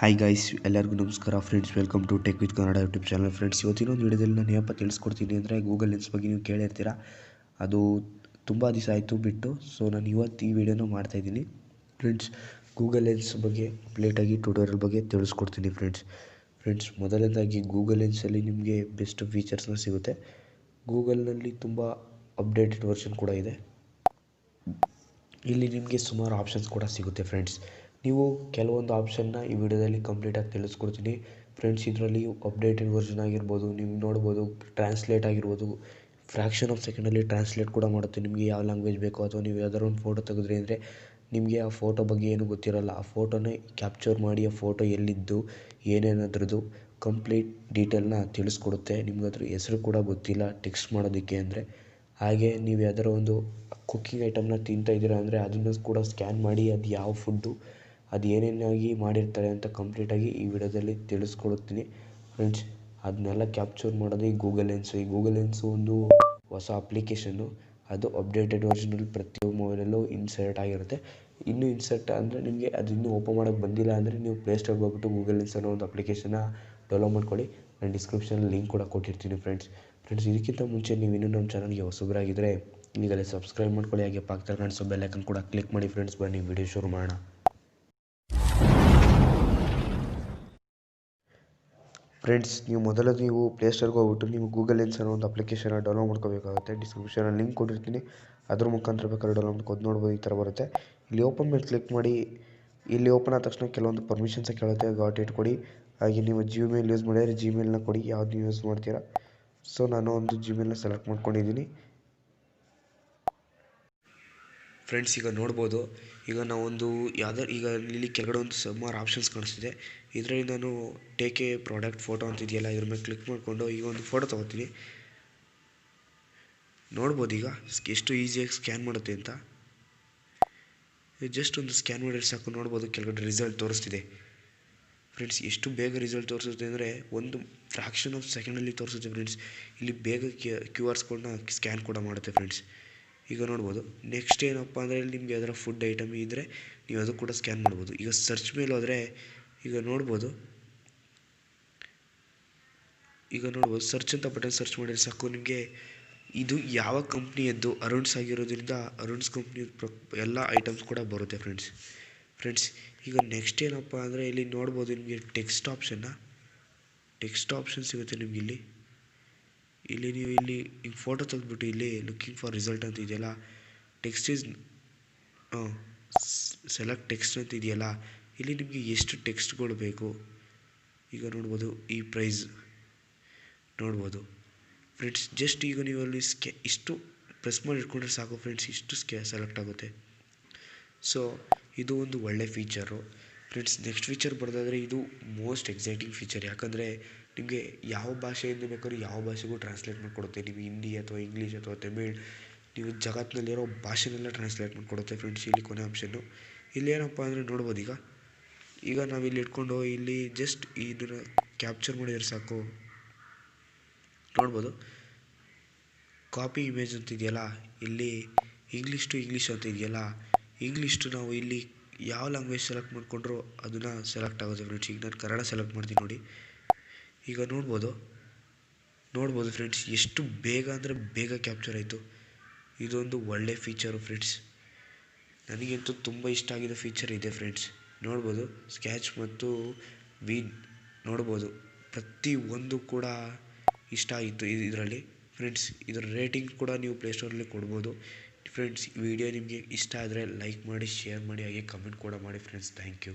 Hi guys, ಎಲ್ಲರಿಗೂ ನಮಸ್ಕಾರ friends. Welcome to tech with Kannada YouTube channel. Friends, ಇವತ್ತಿನ ಒಂದು ವಿಡಿಯೋದಲ್ಲಿ ನಾನು ಏನಪ್ಪ ತಿಳಿಸ್ಕೊಡ್ತೀನಿ ಅಂದರೆ ಗೂಗಲ್ ಲೆನ್ಸ್ ಬಗ್ಗೆ ನೀವು ಕೇಳಿರ್ತೀರ. ಅದು ತುಂಬ ದಿವಸ ಆಯಿತು ಬಿಟ್ಟು, ಸೊ ನಾನು ಇವತ್ತು ಈ ವಿಡಿಯೋನ ಮಾಡ್ತಾಯಿದ್ದೀನಿ. ಫ್ರೆಂಡ್ಸ್, ಗೂಗಲ್ ಲೆನ್ಸ್ ಬಗ್ಗೆ ಕಂಪ್ಲೀಟಾಗಿ ಟ್ಯುಟೋರಿಯಲ್ ಬಗ್ಗೆ ತಿಳಿಸ್ಕೊಡ್ತೀನಿ ಫ್ರೆಂಡ್ಸ್, ಮೊದಲನೇದಾಗಿ ಗೂಗಲ್ ಲೆನ್ಸಲ್ಲಿ ನಿಮಗೆ ಬೆಸ್ಟ್ ಫೀಚರ್ಸ್ನ ಸಿಗುತ್ತೆ. ಗೂಗಲ್ನಲ್ಲಿ ತುಂಬ ಅಪ್ಡೇಟೆಡ್ ವರ್ಷನ್ ಕೂಡ ಇದೆ. ಇಲ್ಲಿ ನಿಮಗೆ ಸುಮಾರು ಆಪ್ಷನ್ಸ್ ಕೂಡ ಸಿಗುತ್ತೆ ಫ್ರೆಂಡ್ಸ್. ನೀವು ಕೆಲವೊಂದು ಆಪ್ಷನ್ನ ಈ ವಿಡಿಯೋದಲ್ಲಿ ಕಂಪ್ಲೀಟಾಗಿ ತಿಳಿಸ್ಕೊಡ್ತೀನಿ ಫ್ರೆಂಡ್ಸ್. ಇದರಲ್ಲಿ ಅಪ್ಡೇಟೆಡ್ ವರ್ಷನ್ ಆಗಿರ್ಬೋದು, ನೀವು ನೋಡ್ಬೋದು, ಟ್ರಾನ್ಸ್ಲೇಟ್ ಆಗಿರ್ಬೋದು, ಫ್ರ್ಯಾಕ್ಷನ್ ಆಫ್ ಸೆಕೆಂಡಲ್ಲಿ ಟ್ರಾನ್ಸ್ಲೇಟ್ ಕೂಡ ಮಾಡುತ್ತೆ. ನಿಮಗೆ ಯಾವ ಲ್ಯಾಂಗ್ವೇಜ್ ಬೇಕೋ, ಅಥವಾ ನೀವು ಯಾವ್ದಾದ್ರು ಒಂದು ಫೋಟೋ ತೆಗೆದ್ರಿ ಅಂದರೆ ನಿಮಗೆ ಆ ಫೋಟೋ ಬಗ್ಗೆ ಏನೂ ಗೊತ್ತಿರೋಲ್ಲ, ಆ ಫೋಟೋನೇ ಕ್ಯಾಪ್ಚರ್ ಮಾಡಿ ಆ ಫೋಟೋ ಎಲ್ಲಿದ್ದು ಏನೇನದ್ರದ್ದು ಕಂಪ್ಲೀಟ್ ಡೀಟೇಲ್ನ ತಿಳಿಸ್ಕೊಡುತ್ತೆ. ನಿಮ್ಗೆ ಅದ್ರ ಹೆಸರು ಕೂಡ ಗೊತ್ತಿಲ್ಲ ಟೆಕ್ಸ್ಟ್ ಮಾಡೋದಕ್ಕೆ ಅಂದರೆ. ಹಾಗೆ ನೀವು ಯಾವ್ದಾರು ಒಂದು ಕುಕ್ಕಿಂಗ್ ಐಟಮ್ನ ತಿಂತಾ ಇದ್ದೀರಾ ಅಂದರೆ ಅದನ್ನು ಕೂಡ ಸ್ಕ್ಯಾನ್ ಮಾಡಿ ಅದು ಯಾವ ಫುಡ್ಡು, ಅದು ಏನೇನಾಗಿ ಮಾಡಿರ್ತಾರೆ ಅಂತ ಕಂಪ್ಲೀಟಾಗಿ ಈ ವಿಡಿಯೋದಲ್ಲಿ ತಿಳಿಸ್ಕೊಡುತ್ತೀನಿ ಫ್ರೆಂಡ್ಸ್. ಅದನ್ನೆಲ್ಲ ಕ್ಯಾಪ್ಚರ್ ಮಾಡೋದು ಈ ಗೂಗಲ್ ಲೆನ್ಸು. ಈ ಗೂಗಲ್ ಲೆನ್ಸು ಒಂದು ಹೊಸ ಅಪ್ಲಿಕೇಶನ್ನು. ಅದು ಅಪ್ಡೇಟೆಡ್ ವರ್ಷನಲ್ಲಿ ಪ್ರತಿಯೊಂದು ಮೊಬೈಲಲ್ಲೂ ಇನ್ಸರ್ಟ್ ಆಗಿರುತ್ತೆ. ಇನ್ನೂ ಇನ್ಸರ್ಟ್ ಅಂದರೆ ನಿಮಗೆ ಅದು ಇನ್ನೂ ಓಪನ್ ಮಾಡೋಕ್ಕೆ ಬಂದಿಲ್ಲ ಅಂದರೆ ನೀವು ಪ್ಲೇಸ್ಟೋರ್ಗೆ ಹೋಗ್ಬಿಟ್ಟು ಗೂಗಲ್ ಲೆನ್ಸ್ ಅನ್ನೋ ಒಂದು ಅಪ್ಲಿಕೇಶನ್ನ ಡೌನ್ಲೋಡ್ ಮಾಡ್ಕೊಳ್ಳಿ. ನಾನು ಡಿಸ್ಕ್ರಿಪ್ಷನಲ್ಲಿ ಲಿಂಕ್ ಕೂಡ ಕೊಟ್ಟಿರ್ತೀನಿ ಫ್ರೆಂಡ್ಸ್. ಇದಕ್ಕಿಂತ ಮುಂಚೆ ನೀವು ಇನ್ನೂ ನಮ್ಮ ಚಾನಲ್ಗೆ ಹೊಸಬರಾಗಿದ್ದರೆ ಈಗಲೇ ಸಬ್ಸ್ಕ್ರೈಬ್ ಮಾಡ್ಕೊಳ್ಳಿ. ಹಾಗೆ ಪಕ್ಕದಲ್ಲಿ ಕಾಣಿಸೋ ಬೆಲ್ ಐಕನ್ ಕೂಡ ಕ್ಲಿಕ್ ಮಾಡಿ ಫ್ರೆಂಡ್ಸ್. ಬನ್ನಿ ವಿಡಿಯೋ ಶುರು ಮಾಡೋಣ. ಫ್ರೆಂಡ್ಸ್, ನೀವು ಪ್ಲೇಸ್ಟೋರ್ಗೆ ಹೋಗ್ಬಿಟ್ಟು ನೀವು ಗೂಗಲ್ ಲೆನ್ಸ್ ಅನ್ನೋ ಒಂದು ಅಪ್ಲಿಕೇಶನ್ನ ಡೌನ್ಲೋಡ್ ಮಾಡ್ಕೋಬೇಕಾಗುತ್ತೆ. ಡಿಸ್ಕ್ರಿಪ್ಷನಲ್ಲಿ ಲಿಂಕ್ ಕೊಟ್ಟಿರ್ತೀನಿ, ಅದ್ರ ಮುಖಾಂತರ ಬೇಕಾದ್ರೆ ಡೌನ್ಲೋಡ್ ಮಾಡ್ಕೊಂಡು ನೋಡ್ಬೋದು. ಈ ಥರ ಬರುತ್ತೆ. ಇಲ್ಲಿ ಓಪನ್ ಮೇಲೆ ಕ್ಲಿಕ್ ಮಾಡಿ. ಇಲ್ಲಿ ಓಪನ್ ಆದ ತಕ್ಷಣ ಕೆಲವೊಂದು ಪರ್ಮಿಷನ್ಸ್ ಕೇಳುತ್ತೆ, ಗಾಟ್ ಇಟ್ ಕೊಡಿ. ಹಾಗೆ ನೀವು ಜಿಮೇಲ್ ಯೂಸ್ ಮಾಡಿದರೆ ಜಿಮೇಲ್ನ ಕೊಡಿ, ಯಾವ್ದು ನೀವು ಯೂಸ್ ಮಾಡ್ತೀರಾ. ಸೊ ನಾನು ಒಂದು ಜಿಮೇಲ್ನ ಸೆಲೆಕ್ಟ್ ಮಾಡ್ಕೊಂಡಿದ್ದೀನಿ ಫ್ರೆಂಡ್ಸ್. ಈಗ ನೋಡ್ಬೋದು, ಈಗ ನಾವೊಂದು ಈಗ ಇಲ್ಲಿ ಕೆಳಗಡೆ ಒಂದು ಸುಮಾರು ಆಪ್ಷನ್ಸ್ ಕಾಣಿಸ್ತಿದೆ. ಇದರಲ್ಲಿ ನಾನು ಟೇಕ್ ಎ ಪ್ರಾಡಕ್ಟ್ ಫೋಟೋ ಅಂತಿದೆಯಲ್ಲ, ಇದ್ರ ಮೇಲೆ ಕ್ಲಿಕ್ ಮಾಡಿಕೊಂಡು ಈಗ ಒಂದು ಫೋಟೋ ತೊಗೋತೀನಿ. ನೋಡ್ಬೋದು ಈಗ ಎಷ್ಟು ಈಸಿಯಾಗಿ ಸ್ಕ್ಯಾನ್ ಮಾಡುತ್ತೆ ಅಂತ. ಜಸ್ಟ್ ಒಂದು ಸ್ಕ್ಯಾನ್ ಮಾಡಿದ್ರೆ ಸಾಕು. ನೋಡ್ಬೋದು ಕೆಳಗಡೆ ರಿಸಲ್ಟ್ ತೋರಿಸ್ತಿದೆ ಫ್ರೆಂಡ್ಸ್. ಎಷ್ಟು ಬೇಗ ರಿಸಲ್ಟ್ ತೋರಿಸುತ್ತೆ ಅಂದರೆ ಒಂದು ಫ್ರ್ಯಾಕ್ಷನ್ ಆಫ್ ಸೆಕೆಂಡಲ್ಲಿ ತೋರಿಸುತ್ತೆ ಫ್ರೆಂಡ್ಸ್. ಇಲ್ಲಿ ಬೇಗ QR ಕೋಡ್ನ ಸ್ಕ್ಯಾನ್ ಕೂಡ ಮಾಡುತ್ತೆ ಫ್ರೆಂಡ್ಸ್. ಈಗ ನೋಡ್ಬೋದು. ನೆಕ್ಸ್ಟ್ ಏನಪ್ಪ ಅಂದರೆ ನಿಮ್ಗೆ ಯಾವ್ದಾರ ಫುಡ್ ಐಟಮ್ ಇದ್ದರೆ ನೀವು ಅದು ಕೂಡ ಸ್ಕ್ಯಾನ್ ಮಾಡ್ಬೋದು. ಈಗ ಸರ್ಚ್ ಮೇಲೆ ಹೋದರೆ ಈಗ ನೋಡ್ಬೋದು ಸರ್ಚ್ ಅಂತ ಬಟನ್ ಸರ್ಚ್ ಮಾಡಿದ್ರೆ ಸಾಕು. ನಿಮಗೆ ಇದು ಯಾವ ಕಂಪ್ನಿಯದ್ದು ಅರುಣ್ಸ್ ಆಗಿರೋದ್ರಿಂದ ಅರುಣ್ಸ್ ಕಂಪ್ನಿ ಎಲ್ಲ ಐಟಮ್ಸ್ ಕೂಡ ಬರುತ್ತೆ ಫ್ರೆಂಡ್ಸ್. ಈಗ ನೆಕ್ಸ್ಟ್ ಏನಪ್ಪ ಅಂದರೆ ಇಲ್ಲಿ ನೋಡ್ಬೋದು, ನಿಮಗೆ ಟೆಕ್ಸ್ಟ್ ಆಪ್ಷನ್ ಸಿಗುತ್ತೆ ನಿಮ್ಗೆ ನೀವು ಈಗ ಫೋಟೋ ತೆಗೆದ್ಬಿಟ್ಟು ಇಲ್ಲಿ ಲುಕಿಂಗ್ ಫಾರ್ ರಿಸಲ್ಟ್ ಅಂತ ಇದೆಯಲ್ಲ, ಟೆಕ್ಸ್ಟ್ ಈಸ್ ಸೆಲೆಕ್ಟ್ ಟೆಕ್ಸ್ಟ್ ಅಂತ ಇದೆಯಲ್ಲ, ಇಲ್ಲಿ ನಿಮಗೆ ಎಷ್ಟು ಟೆಕ್ಸ್ಟ್ಗಳು ಬೇಕು ಈಗ ನೋಡ್ಬೋದು. ಈ ಪ್ರೈಸ್ ನೋಡ್ಬೋದು ಫ್ರೆಂಡ್ಸ್. ಜಸ್ಟ್ ಈಗ ನೀವು ಅಲ್ಲಿ ಇಷ್ಟು ಪ್ರೆಸ್ ಮಾಡಿ ಇಟ್ಕೊಂಡ್ರೆ ಸಾಕು ಫ್ರೆಂಡ್ಸ್, ಇಷ್ಟು ಸೆಲೆಕ್ಟ್ ಆಗುತ್ತೆ. ಸೊ ಇದು ಒಂದು ಒಳ್ಳೆ ಫೀಚರು ಫ್ರೆಂಡ್ಸ್. ನೆಕ್ಸ್ಟ್ ಫೀಚರ್ ಬರೋದಾದರೆ ಇದು ಮೋಸ್ಟ್ ಎಕ್ಸೈಟಿಂಗ್ ಫೀಚರ್. ಯಾಕಂದರೆ ನಿಮಗೆ ಯಾವ ಭಾಷೆಯಿಂದ ಬೇಕಾದ್ರೂ ಯಾವ ಭಾಷೆಗೂ ಟ್ರಾನ್ಸ್ಲೇಟ್ ಮಾಡಿಕೊಡುತ್ತೆ. ನೀವು ಹಿಂದಿ ಅಥವಾ ಇಂಗ್ಲೀಷ್ ಅಥವಾ ತಮಿಳ್, ನೀವು ಜಗತ್ತಿನಲ್ಲಿರೋ ಭಾಷೆನೆಲ್ಲ ಟ್ರಾನ್ಸ್ಲೇಟ್ ಮಾಡಿಕೊಡುತ್ತೆ ಫ್ರೆಂಡ್ಸ್. ಇಲ್ಲಿ ಕೊನೆ ಆಪ್ಷನ್ನು ಇಲ್ಲಿ ಏನಪ್ಪ ಅಂದರೆ ನೋಡ್ಬೋದು. ಈಗ ನಾವಿಲ್ಲಿ ಇಟ್ಕೊಂಡು ಇಲ್ಲಿ ಜಸ್ಟ್ ಇದನ್ನು ಕ್ಯಾಪ್ಚರ್ ಮಾಡಿದರೆ ಸಾಕು. ನೋಡ್ಬೋದು ಕಾಪಿ ಇಮೇಜ್ ಅಂತ ಇದೆಯಲ್ಲ, ಇಲ್ಲಿ ಇಂಗ್ಲೀಷ್ ಟು ಇಂಗ್ಲೀಷ್ ಅಂತ ಇದೆಯಲ್ಲ, ಇಂಗ್ಲೀಷ್ ಟು ನಾವು ಇಲ್ಲಿ ಯಾವ ಲ್ಯಾಂಗ್ವೇಜ್ ಸೆಲೆಕ್ಟ್ ಮಾಡಿಕೊಂಡ್ರೂ ಅದನ್ನು ಸೆಲೆಕ್ಟ್ ಆಗುತ್ತೆ ಫ್ರೆಂಡ್ಸ್. ಈಗ ನಾನು ಕನ್ನಡ ಸೆಲೆಕ್ಟ್ ಮಾಡ್ತೀನಿ ನೋಡಿ. ಈಗ ನೋಡ್ಬೋದು ಫ್ರೆಂಡ್ಸ್, ಎಷ್ಟು ಬೇಗ ಅಂದರೆ ಬೇಗ ಕ್ಯಾಪ್ಚರ್ ಆಯಿತು. ಇದೊಂದು ಒಳ್ಳೆ ಫೀಚರು ಫ್ರೆಂಡ್ಸ್. ನನಗಂತೂ ತುಂಬ ಇಷ್ಟ ಆಗಿರೋ ಫೀಚರ್ ಇದೆ ಫ್ರೆಂಡ್ಸ್. ನೋಡ್ಬೋದು ಸ್ಕ್ಯಾಚ್ ಮತ್ತು ವಿನ್ ನೋಡ್ಬೋದು, ಪ್ರತಿಯೊಂದು ಕೂಡ ಇಷ್ಟ ಆಯಿತು ಇದರಲ್ಲಿ ಫ್ರೆಂಡ್ಸ್. ಇದರ ರೇಟಿಂಗ್ ಕೂಡ ನೀವು ಪ್ಲೇಸ್ಟೋರಲ್ಲಿ ಕೊಡ್ಬೋದು ಫ್ರೆಂಡ್ಸ್. ಈ ವಿಡಿಯೋ ನಿಮಗೆ ಇಷ್ಟ ಆದರೆ ಲೈಕ್ ಮಾಡಿ, ಶೇರ್ ಮಾಡಿ, ಹಾಗೆ ಕಮೆಂಟ್ ಕೂಡ ಮಾಡಿ ಫ್ರೆಂಡ್ಸ್. Thank you.